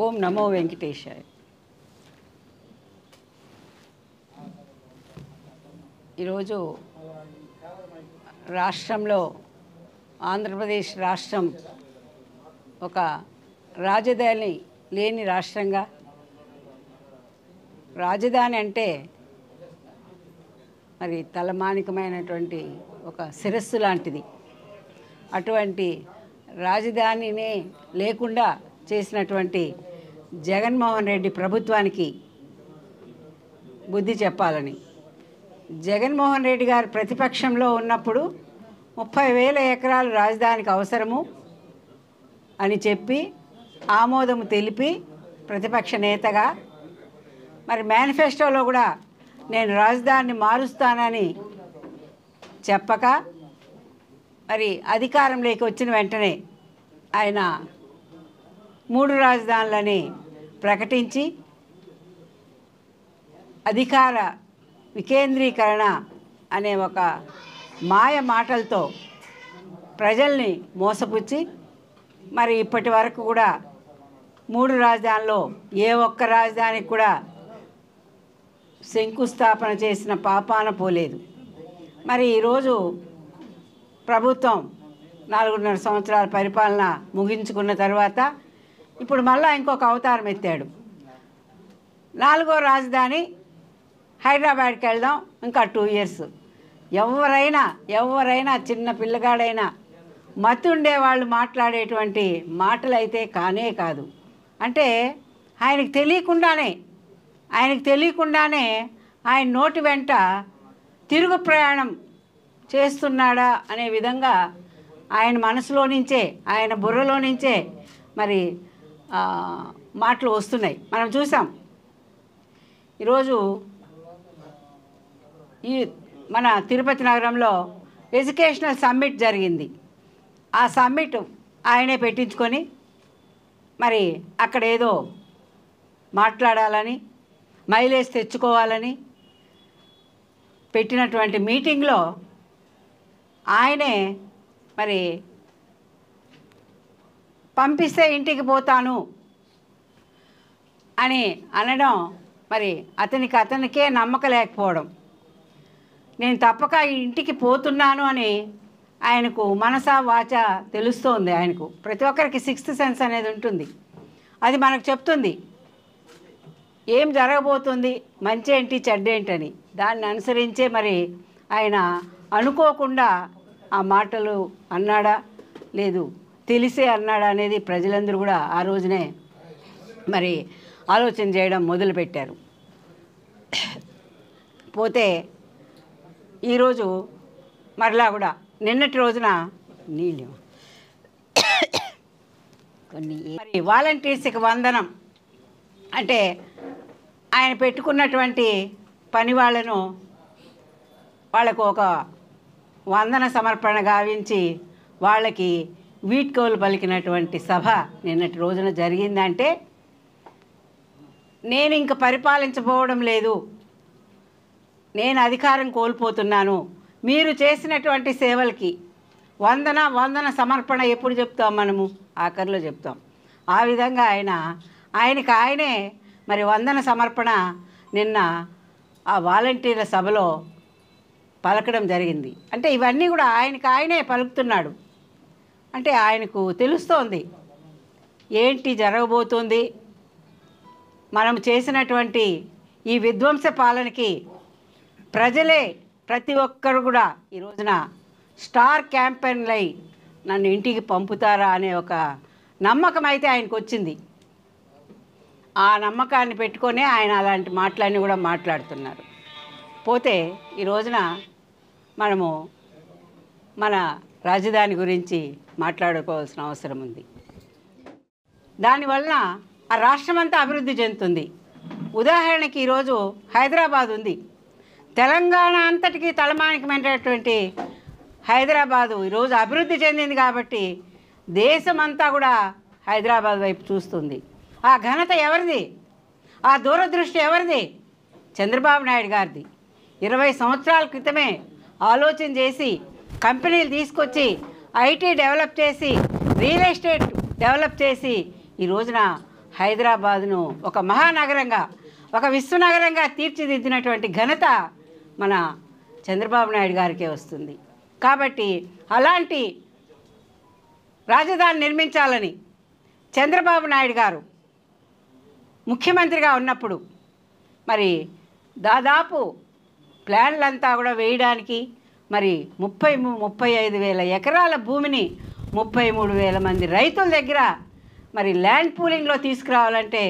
ఓం నమో వెంకటేశాయ. ఈరోజు రాష్ట్రంలో ఆంధ్రప్రదేశ్ రాష్ట్రం ఒక రాజధాని లేని రాష్ట్రంగా, రాజధాని అంటే మరి తలమానికమైనటువంటి ఒక శిరస్సు లాంటిది. అటువంటి రాజధానినే లేకుండా చేసినటువంటి జగన్మోహన్ రెడ్డి ప్రభుత్వానికి బుద్ధి చెప్పాలని, జగన్మోహన్ రెడ్డి గారు ప్రతిపక్షంలో ఉన్నప్పుడు 30,000 ఎకరాలు రాజధానికి అవసరము అని చెప్పి ఆమోదము తెలిపి ప్రతిపక్ష నేతగా మరి మేనిఫెస్టోలో కూడా నేను రాజధానిని మారుస్తానని చెప్పక మరి అధికారంలోకి వచ్చిన వెంటనే ఆయన 3 రాజధానులని ప్రకటించి అధికార వికేంద్రీకరణ అనే ఒక మాయ మాటలతో ప్రజల్ని మోసపుచ్చి మరి ఇప్పటి వరకు కూడా 3 రాజధానుల్లో ఏ ఒక్క రాజధానికి కూడా శంకుస్థాపన చేసిన పాపాన పోలేదు. మరి ఈరోజు ప్రభుత్వం 4.5 సంవత్సరాల పరిపాలన ముగించుకున్న తర్వాత ఇప్పుడు మళ్ళీ ఇంకొక అవతారం ఎత్తాడు. 4వ రాజధాని హైదరాబాద్కి వెళ్దాం, ఇంకా 2 ఇయర్స్. ఎవరైనా చిన్న పిల్లగాడైనా మతుండే వాళ్ళు మాట్లాడేటువంటి మాటలు అయితే కానే కాదు. అంటే ఆయనకు తెలియకుండానే ఆయన నోటి వెంట తిరుగు ప్రయాణం చేస్తున్నాడా అనే విధంగా ఆయన మనసులో నుంచే, ఆయన బుర్రలో నుంచే మరి మాటలు వస్తున్నాయి. మనం చూసాం. ఈరోజు ఈ మన తిరుపతి నగరంలో ఎడ్యుకేషనల్ సమ్మిట్ జరిగింది. ఆ సమ్మిట్ ఆయనే పెట్టించుకొని మరి అక్కడ ఏదో మాట్లాడాలని, మైలేజ్ తెచ్చుకోవాలని పెట్టినటువంటి మీటింగ్లో ఆయనే మరి పంపిస్తే ఇంటికి పోతాను అని అనడం మరి అతనికే నమ్మకం లేకపోవడం. నేను తప్పక ఇంటికి పోతున్నాను అని ఆయనకు మనసా వాచ తెలుస్తోంది. ఆయనకు ప్రతి ఒక్కరికి 6th సెన్స్ అనేది ఉంటుంది. అది మనకు చెప్తుంది ఏం జరగబోతుంది, మంచి ఏంటి చెడ్డేంటని. దాన్ని అనుసరించే మరి ఆయన అనుకోకుండా ఆ మాటలు అన్నాడా లేదు తెలిసే అన్నాడా అనేది ప్రజలందరూ కూడా ఆ రోజునే మరి ఆలోచన చేయడం మొదలుపెట్టారు. పోతే ఈరోజు మరలా కూడా నిన్నటి రోజున నీళ్ళు కొన్ని మరి వాలంటీర్స్కి వందనం అంటే ఆయన పెట్టుకున్నటువంటి పని వాళ్ళకు ఒక వందన సమర్పణ గావించి వాళ్ళకి వీడ్కోలు పలికినటువంటి సభ నిన్నటి రోజున జరిగిందంటే, నేను ఇంక పరిపాలించబోవడం లేదు, నేను అధికారం కోల్పోతున్నాను, మీరు చేసినటువంటి సేవలకి వందన సమర్పణ ఎప్పుడు చెప్తాం మనము? ఆఖరిలో చెప్తాం. ఆ విధంగా ఆయనే మరి వందన సమర్పణ నిన్న ఆ వాలంటీర్ల సభలో పలకడం జరిగింది. అంటే ఇవన్నీ కూడా ఆయనే పలుకుతున్నాడు. అంటే ఆయనకు తెలుస్తోంది ఏంటి జరగబోతోంది. మనం చేసినటువంటి ఈ విధ్వంస పాలనకి ప్రజలే ప్రతి ఒక్కరు కూడా ఈ రోజున స్టార్ క్యాంపెయిన్లై నన్ను ఇంటికి పంపుతారా అనే ఒక నమ్మకం అయితే ఆయనకు వచ్చింది. ఆ నమ్మకాన్ని పెట్టుకొనే ఆయన అలాంటి మాటలన్నీ కూడా మాట్లాడుతున్నారు. పోతే ఈ రోజున మనము మన రాజధాని గురించి మాట్లాడుకోవాల్సిన అవసరం ఉంది. దానివలన ఆ రాష్ట్రమంతా అభివృద్ధి చెందుతుంది. ఉదాహరణకి ఈరోజు హైదరాబాద్ ఉంది. తెలంగాణ అంతటికీ తలమానికమైనటువంటి హైదరాబాదు ఈరోజు అభివృద్ధి చెందింది కాబట్టి దేశమంతా కూడా హైదరాబాద్ వైపు చూస్తుంది. ఆ ఘనత ఎవరిది? ఆ దూరదృష్టి ఎవరిది? చంద్రబాబు నాయుడు గారిది. 20 సంవత్సరాల క్రితమే ఆలోచన చేసి కంపెనీలు తీసుకొచ్చి ఐటీ డెవలప్ చేసి రియల్ ఎస్టేట్ డెవలప్ చేసి ఈ రోజున హైదరాబాదును ఒక మహానగరంగా, ఒక విశ్వనగరంగా తీర్చిదిద్దినటువంటి ఘనత మన చంద్రబాబు నాయుడు గారికే వస్తుంది. కాబట్టి అలాంటి రాజధాని నిర్మించాలని చంద్రబాబు నాయుడు గారు ముఖ్యమంత్రిగా ఉన్నప్పుడు మరి దాదాపు ప్లాన్లంతా కూడా వేయడానికి మరి 35,000 ఎకరాల భూమిని 33,000 మంది రైతుల దగ్గర మరి ల్యాండ్ పూలింగ్లో తీసుకురావాలంటే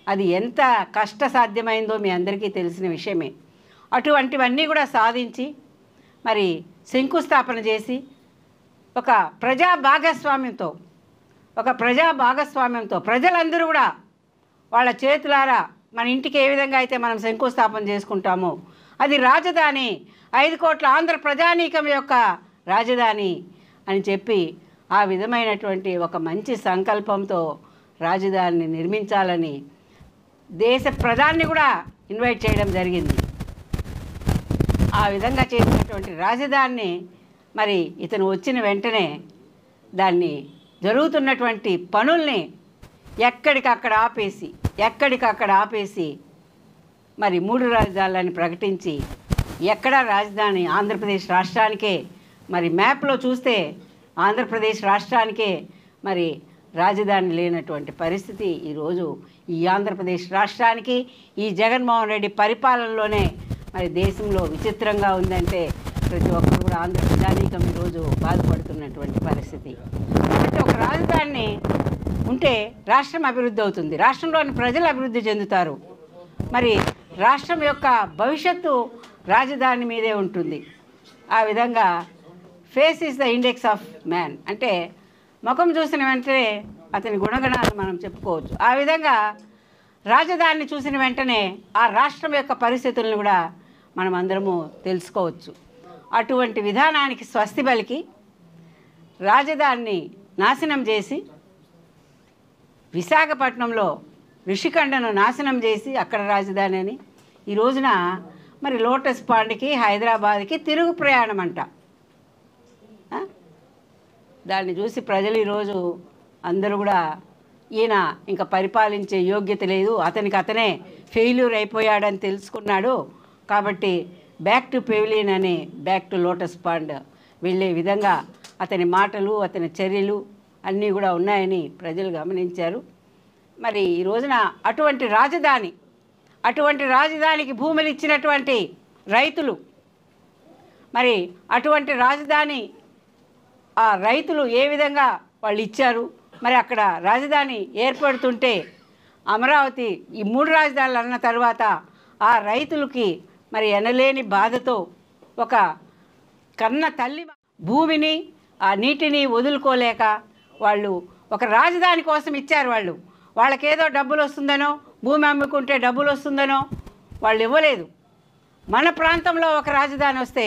అది ఎంత కష్టసాధ్యమైందో మీ అందరికీ తెలిసిన విషయమే. అటువంటివన్నీ కూడా సాధించి మరి శంకుస్థాపన చేసి ఒక ప్రజా భాగస్వామ్యంతో ప్రజలందరూ కూడా వాళ్ళ చేతులారా మన ఇంటికి ఏ విధంగా అయితే మనం శంకుస్థాపన చేసుకుంటామో అది రాజధాని, 5 కోట్ల ఆంధ్ర ప్రజానీకం యొక్క రాజధాని అని చెప్పి ఆ విధమైనటువంటి ఒక మంచి సంకల్పంతో రాజధానిని నిర్మించాలని దేశ ప్రధాని కూడా ఇన్వైట్ చేయడం జరిగింది. ఆ విధంగా చేసినటువంటి రాజధానిని మరి ఇతను వచ్చిన వెంటనే దాన్ని జరుగుతున్నటువంటి పనుల్ని ఎక్కడికక్కడ ఆపేసి మరి 3 రాజధానులని ప్రకటించి ఎక్కడ రాజధాని ఆంధ్రప్రదేశ్ రాష్ట్రానికే, మరి మ్యాప్లో చూస్తే ఆంధ్రప్రదేశ్ రాష్ట్రానికే మరి రాజధాని లేనటువంటి పరిస్థితి ఈరోజు ఈ ఆంధ్రప్రదేశ్ రాష్ట్రానికి ఈ జగన్మోహన్ రెడ్డి పరిపాలనలోనే మరి దేశంలో విచిత్రంగా ఉందంటే ప్రతి ఒక్కరు కూడా ఆంధ్ర ప్రజానీకం ఈరోజు బాధపడుతున్నటువంటి పరిస్థితి. అంటే ఒక రాజధాని ఉంటే రాష్ట్రం అభివృద్ధి అవుతుంది, రాష్ట్రంలోని ప్రజలు అభివృద్ధి చెందుతారు, మరి రాష్ట్రం యొక్క భవిష్యత్తు రాజధాని మీదే ఉంటుంది. ఆ విధంగా face is the index of man, అంటే ముఖం చూసిన వెంటనే అతని గుణగణాలు మనం చెప్పుకోవచ్చు. ఆ విధంగా రాజధానిని చూసిన వెంటనే ఆ రాష్ట్రం యొక్క పరిస్థితులను కూడా మనం అందరము తెలుసుకోవచ్చు. అటువంటి విధానానికి స్వస్తి పలికి రాజధానిని నాశనం చేసి విశాఖపట్నంలో రిషికొండను నాశనం చేసి అక్కడ రాజధాని అని ఈ రోజున మరి లోటస్ పాండ్కి హైదరాబాద్కి తిరుగు ప్రయాణం అంట. దాన్ని చూసి ప్రజలు ఈరోజు అందరూ కూడా ఈయన ఇంకా పరిపాలించే యోగ్యత లేదు, అతనే ఫెయిల్యూర్ అయిపోయాడని తెలుసుకున్నాడు, కాబట్టి బ్యాక్ టు పెవిలియన్ అని బ్యాక్ టు లోటస్ పాండ్ వెళ్ళే విధంగా అతని మాటలు అతని చర్యలు అన్నీ కూడా ఉన్నాయని ప్రజలు గమనించారు. మరి ఈ రోజున అటువంటి రాజధానికి భూములు ఇచ్చినటువంటి రైతులు, మరి అటువంటి రాజధాని ఆ రైతులు ఏ విధంగా వాళ్ళు ఇచ్చారు, మరి అక్కడ రాజధాని ఏర్పడుతుంటే అమరావతి ఈ 3 రాజధానులు అన్న తర్వాత ఆ రైతులకి మరి ఎనలేని బాధతో ఒక కన్న తల్లి భూమిని ఆ నీటిని వదులుకోలేక వాళ్ళు ఒక రాజధాని కోసం ఇచ్చారు. వాళ్ళకేదో డబ్బులు వస్తుందనో, భూమి అమ్ముకుంటే డబ్బులు వస్తుందనో వాళ్ళు ఇవ్వలేదు. మన ప్రాంతంలో ఒక రాజధాని వస్తే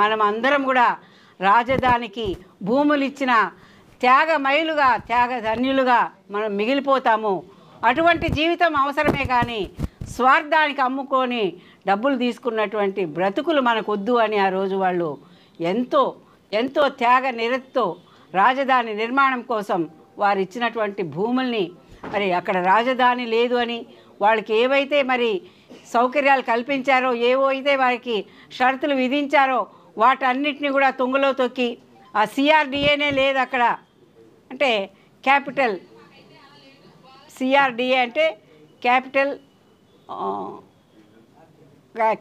మనం అందరం కూడా రాజధానికి భూములు ఇచ్చిన త్యాగధన్యులుగా మనం మిగిలిపోతాము. అటువంటి జీవితం అవసరమే కానీ స్వార్థానికి అమ్ముకొని డబ్బులు తీసుకున్నటువంటి బ్రతుకులు మనకొద్దు అని ఆ రోజు వాళ్ళు ఎంతో త్యాగ నిరతితో రాజధాని నిర్మాణం కోసం వారు ఇచ్చినటువంటి భూముల్ని మరి అక్కడ రాజధాని లేదు అని వాళ్ళకి ఏవైతే మరి సౌకర్యాలు కల్పించారో, ఏవైతే వారికి షరతులు విధించారో వాటన్నిటిని కూడా తుంగలో తొక్కి ఆ సిఆర్డిఏనే లేదు అక్కడ. అంటే సిఆర్డిఏ అంటే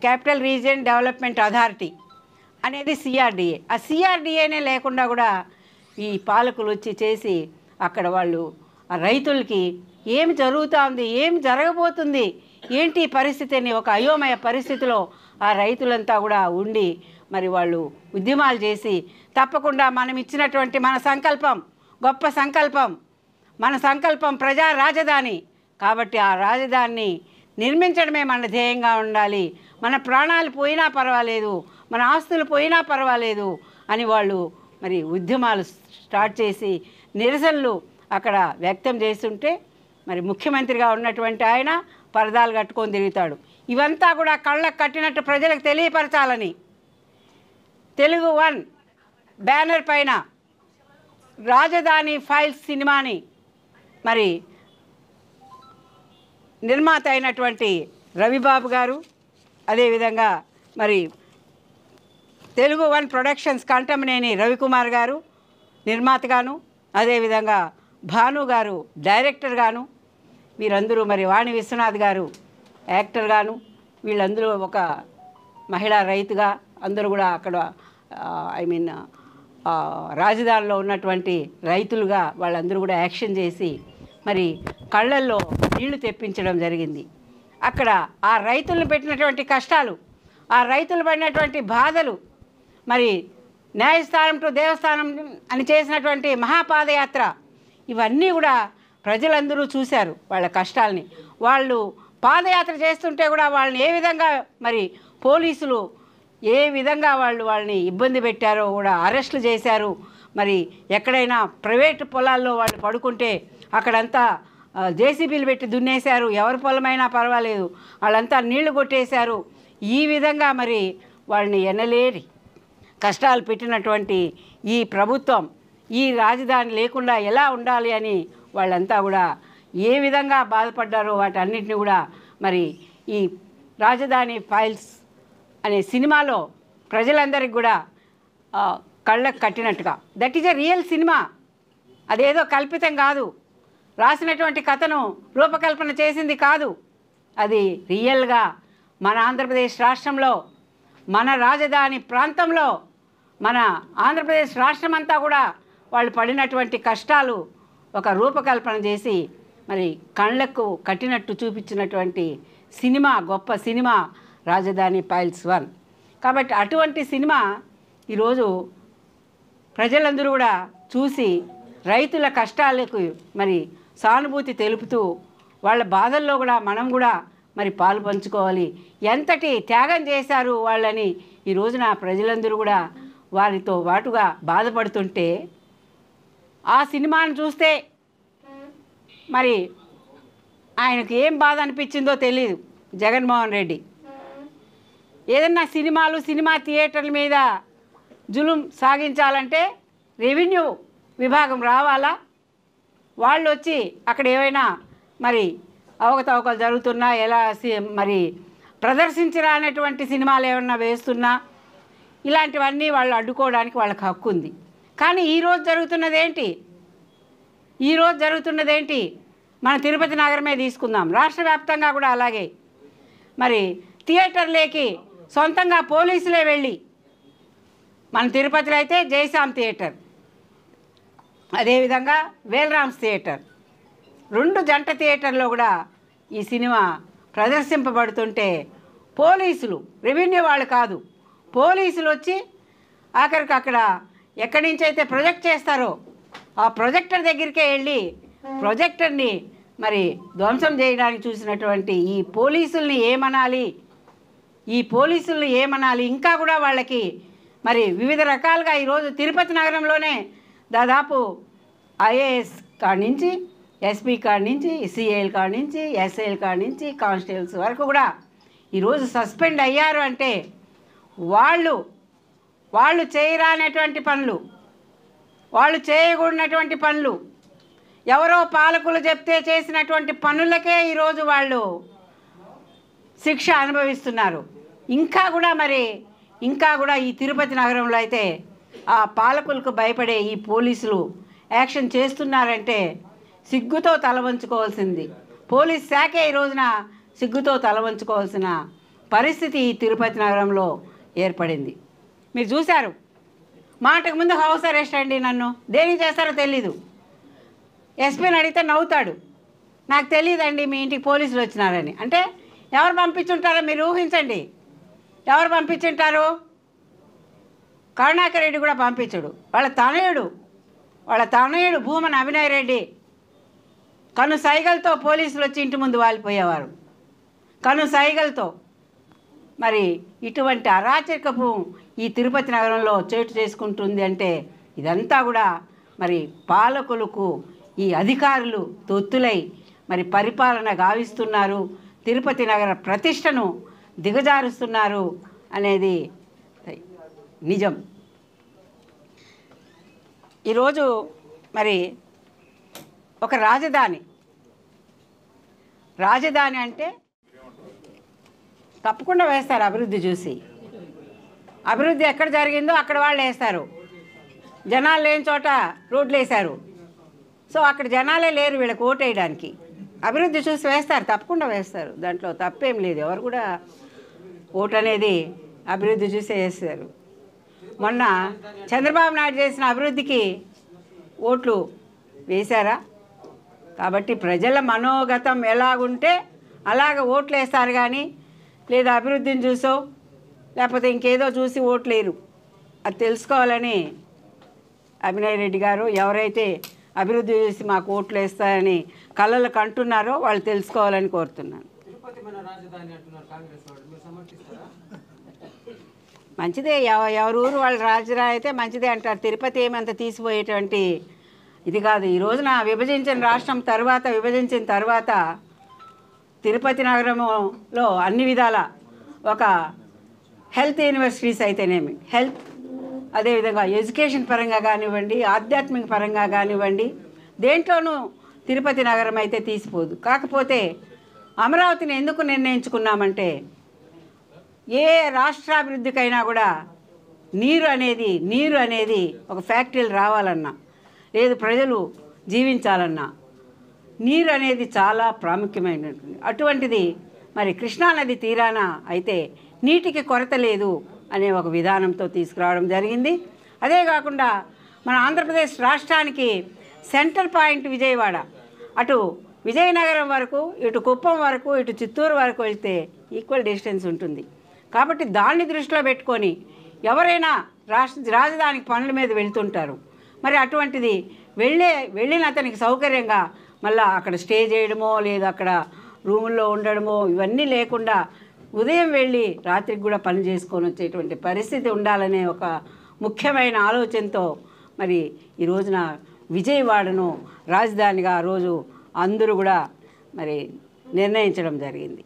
క్యాపిటల్ రీజియన్ డెవలప్మెంట్ అథారిటీ అనేది సిఆర్డిఏ. ఆ సిఆర్డిఏనే లేకుండా కూడా ఈ పాలకులు వచ్చి చేసి అక్కడ వాళ్ళు ఆ రైతులకి ఏమి జరుగుతుంది, ఏమి జరగబోతుంది, ఏంటి పరిస్థితి అని ఒక అయోమయ పరిస్థితిలో ఆ రైతులంతా కూడా ఉండి మరి వాళ్ళు ఉద్యమాలు చేసి తప్పకుండా మనం ఇచ్చినటువంటి మన సంకల్పం గొప్ప సంకల్పం, మన సంకల్పం ప్రజా రాజధాని, కాబట్టి ఆ రాజధానిని నిర్మించడమే మన ధ్యేయంగా ఉండాలి. మన ప్రాణాలు పోయినా పర్వాలేదు, మన ఆస్తులు పోయినా పర్వాలేదు అని వాళ్ళు మరి ఉద్యమాలు స్టార్ట్ చేసి నిరసనలు అక్కడ వ్యక్తం చేస్తుంటే మరి ముఖ్యమంత్రిగా ఉన్నటువంటి ఆయన పరదాలు కట్టుకొని తిరుగుతాడు. ఇవంతా కూడా కళ్ళకు కట్టినట్టు ప్రజలకు తెలియపరచాలని తెలుగు 1 బ్యానర్ పైన రాజధాని ఫైల్స్ సినిమాని మరి నిర్మాత అయినటువంటి రవిబాబు గారు, అదేవిధంగా మరి తెలుగు వన్ ప్రొడక్షన్స్ కంటమనేని రవికుమార్ గారు నిర్మాతగాను, అదేవిధంగా భాను గారు డైరెక్టర్ గాను, వీరందరూ మరి వాణి విశ్వనాథ్ గారు యాక్టర్ గాను, వీళ్ళందరూ ఒక మహిళా రైతుగా అందరూ కూడా అక్కడ రాజధానిలో ఉన్నటువంటి రైతులుగా వాళ్ళందరూ కూడా యాక్షన్ చేసి మరి కళ్ళల్లో నీళ్లు తెప్పించడం జరిగింది. అక్కడ ఆ రైతులను పెట్టినటువంటి కష్టాలు, ఆ రైతులు పడినటువంటి బాధలు, మరి న్యాయస్థానం టు దేవస్థానం అని చేసినటువంటి మహాపాదయాత్ర, ఇవన్నీ కూడా ప్రజలందరూ చూశారు వాళ్ళ కష్టాలని. వాళ్ళు పాదయాత్ర చేస్తుంటే కూడా వాళ్ళని ఏ విధంగా మరి పోలీసులు ఏ విధంగా వాళ్ళని ఇబ్బంది పెట్టారో కూడా అరెస్టులు చేశారు. మరి ఎక్కడైనా ప్రైవేటు పొలాల్లో వాళ్ళు పడుకుంటే అక్కడంతా జేసీబీలు పెట్టి దున్నేశారు, ఎవరి పొలమైనా పర్వాలేదు, వాళ్ళంతా నీళ్లు కొట్టేశారు. ఈ విధంగా మరి వాళ్ళని ఎనలేని కష్టాలు పెట్టినటువంటి ఈ ప్రభుత్వం ఈ రాజధాని లేకుండా ఎలా ఉండాలి అని వాళ్ళంతా కూడా ఏ విధంగా బాధపడ్డారో వాటన్నిటిని కూడా మరి ఈ రాజధాని ఫైల్స్ అనే సినిమాలో ప్రజలందరికీ కూడా కళ్ళకు కట్టినట్టుగా, that is a real cinema, అదేదో కల్పితం కాదు, రాసినటువంటి కథను రూపకల్పన చేసింది కాదు, అది రియల్గా మన ఆంధ్రప్రదేశ్ రాష్ట్రంలో, మన రాజధాని ప్రాంతంలో, మన ఆంధ్రప్రదేశ్ రాష్ట్రం అంతా కూడా వాళ్ళు పడినటువంటి కష్టాలు ఒక రూపకల్పన చేసి మరి కళ్ళకు కట్టినట్టు చూపించినటువంటి సినిమా, గొప్ప సినిమా రాజధాని ఫైల్స్ 1. కాబట్టి అటువంటి సినిమా ఈరోజు ప్రజలందరూ కూడా చూసి రైతుల కష్టాలకు మరి సానుభూతి తెలుపుతూ వాళ్ళ బాధల్లో కూడా మనం కూడా మరి పాలు పంచుకోవాలి, ఎంతటి త్యాగం చేశారు వాళ్ళని ఈ రోజున ప్రజలందరూ కూడా వారితో పాటుగా బాధపడుతుంటే ఆ సినిమాను చూస్తే మరి ఆయనకు ఏం బాధ అనిపించిందో తెలియదు జగన్మోహన్ రెడ్డి. ఏదన్నా సినిమా థియేటర్ల మీద జులుం సాగించాలంటే రెవెన్యూ విభాగం రావాలా, వాళ్ళు వచ్చి అక్కడ ఏమైనా మరి అవకతవకలు జరుగుతున్నా, ఎలా మరి ప్రదర్శించరా అనేటువంటి సినిమాలు ఏమన్నా వేస్తున్నా ఇలాంటివన్నీ వాళ్ళు అడ్డుకోవడానికి వాళ్ళకి హక్కు ఉంది. కానీ ఈరోజు జరుగుతున్నది ఏంటి? మన తిరుపతి నగరమే తీసుకుందాం, రాష్ట్ర వ్యాప్తంగా కూడా అలాగే మరి థియేటర్లేకి సొంతంగా పోలీసులే వెళ్ళి, మన తిరుపతిలో అయితే జైసాం థియేటర్, అదేవిధంగా వేల్రామ్స్ థియేటర్, 2 జంట థియేటర్లో కూడా ఈ సినిమా ప్రదర్శింపబడుతుంటే పోలీసులు, రెవెన్యూ వాళ్ళు కాదు, పోలీసులు వచ్చి ఆఖరికి అక్కడ ఎక్కడి నుంచి అయితే ప్రొజెక్ట్ చేస్తారో ఆ ప్రొజెక్టర్ దగ్గరికే వెళ్ళి ప్రొజెక్టర్ని మరి ధ్వంసం చేయడానికి చూసినటువంటి ఈ పోలీసుల్ని ఏమనాలి? ఇంకా కూడా వాళ్ళకి మరి వివిధ రకాలుగా ఈరోజు తిరుపతి నగరంలోనే దాదాపు ఐఏఎస్ కాడి నుంచి, ఎస్పీ కాడి నుంచి, సిఐఎల్ కాడి నుంచి, ఎస్ఐఎల్ కాడి నుంచి, కానిస్టేబుల్స్ వరకు కూడా ఈరోజు సస్పెండ్ అయ్యారు. అంటే వాళ్ళు చేయరానటువంటి పనులు, వాళ్ళు చేయకూడనటువంటి పనులు, ఎవరో పాలకులు చెప్తే చేసినటువంటి పనులకే ఈరోజు వాళ్ళు శిక్ష అనుభవిస్తున్నారు. ఇంకా కూడా ఈ తిరుపతి నగరంలో అయితే ఆ పాలకులకు భయపడే ఈ పోలీసులు యాక్షన్ చేస్తున్నారంటే సిగ్గుతో తలవంచుకోవాల్సింది, పోలీస్ శాఖే ఈ రోజున సిగ్గుతో తలవంచుకోవాల్సిన పరిస్థితి ఈ తిరుపతి నగరంలో ఏర్పడింది. మీరు చూశారు, మాటకు ముందు హౌస్ అరెస్ట్ అండి, నన్ను దేనికి చేస్తారో తెలీదు, ఎస్పీని అడిగితే నవ్వుతాడు, నాకు తెలియదండి మీ ఇంటికి పోలీసులు వచ్చినారని. అంటే ఎవరు పంపించుంటారో మీరు ఊహించండి, ఎవరు పంపించుంటారు? కరుణాకర్ రెడ్డి కూడా పంపించడు, వాళ్ళ తనయుడు భూమన అభినయ్ రెడ్డి కను సైగలతో పోలీసులు వచ్చి ఇంటి ముందు వాలిపోయేవారు, కను సైగలతో. మరి ఇటువంటి అరాచకపు ఈ తిరుపతి నగరంలో చోటు చేసుకుంటుంది అంటే ఇదంతా కూడా మరి పాలకులకు ఈ అధికారులు తొత్తులై మరి పరిపాలన గావిస్తున్నారు, తిరుపతి నగర ప్రతిష్టను దిగజారుస్తున్నారు అనేది నిజం. ఈరోజు మరి ఒక రాజధాని. రాజధాని అంటే తప్పకుండా వేస్తారు అభివృద్ధి చూసి. అభివృద్ధి ఎక్కడ జరిగిందో అక్కడ వాళ్ళు వేస్తారు. జనాలు లేని చోట రోడ్లు వేశారు. సో అక్కడ జనాలే లేరు వీళ్ళకి ఓటు వేయడానికి. అభివృద్ధి చూసి వేస్తారు, తప్పకుండా వేస్తారు. దాంట్లో తప్పేం లేదు. ఎవరు కూడా ఓటు అనేది అభివృద్ధి చూసి వేస్తారు. మొన్న చంద్రబాబు నాయుడు చేసిన అభివృద్ధికి ఓట్లు వేశారా? కాబట్టి ప్రజల మనోగతం ఎలాగుంటే అలాగ ఓట్లు వేస్తారు కానీ లేదా అభివృద్ధిని చూసో లేకపోతే ఇంకేదో చూసి ఓట్లేరు. అది తెలుసుకోవాలని అభినయ్ రెడ్డి గారు ఎవరైతే అభివృద్ధి చేసి మాకు ఓట్లు వేస్తారని కళ్ళలకు అంటున్నారో వాళ్ళు తెలుసుకోవాలని కోరుతున్నాను. మంచిదే, ఎవరు ఊరు వాళ్ళ రాజధాని అయితే మంచిదే అంటారు. తిరుపతి ఏమంత తీసిపోయేటువంటి ఇది కాదు. ఈ రోజున విభజించిన రాష్ట్రం విభజించిన తర్వాత తిరుపతి నగరంలో అన్ని విధాల ఒక హెల్త్ యూనివర్సిటీస్ అయితేనేమి, హెల్త్ అదేవిధంగా ఎడ్యుకేషన్ పరంగా కానివ్వండి, ఆధ్యాత్మిక పరంగా కానివ్వండి, దేంట్లోనూ తిరుపతి నగరం అయితే తీసిపోదు. కాకపోతే అమరావతిని ఎందుకు నిర్ణయించుకున్నామంటే ఏ రాష్ట్రాభివృద్ధికైనా కూడా నీరు అనేది ఒక ఫ్యాక్టరీలు రావాలన్నా లేదు ప్రజలు జీవించాలన్నా నీరు అనేది చాలా ప్రాముఖ్యమైనటువంటి అటువంటిది. మరి కృష్ణానది తీరాన అయితే నీటికి కొరత లేదు అనే ఒక విధానంతో తీసుకురావడం జరిగింది. అదే కాకుండా మన ఆంధ్రప్రదేశ్ రాష్ట్రానికి సెంటర్ పాయింట్ విజయవాడ. అటు విజయనగరం వరకు, ఇటు కుప్పం వరకు, ఇటు చిత్తూరు వరకు వెళ్తే ఈక్వల్ డిస్టెన్స్ ఉంటుంది. కాబట్టి దాన్ని దృష్టిలో పెట్టుకొని ఎవరైనా రాజధానికి పనుల మీద వెళ్తుంటారు. మరి అటువంటిది వెళ్ళిన అతనికి సౌకర్యంగా మళ్ళీ అక్కడ స్టే చేయడమో లేదా అక్కడ రూముల్లో ఉండడమో ఇవన్నీ లేకుండా ఉదయం వెళ్ళి రాత్రికి కూడా పని చేసుకొని వచ్చేటువంటి పరిస్థితి ఉండాలనే ఒక ముఖ్యమైన ఆలోచనతో మరి ఈ రోజున విజయవాడను రాజధానిగా ఆ రోజు అందరూ కూడా మరి నిర్ణయించడం జరిగింది.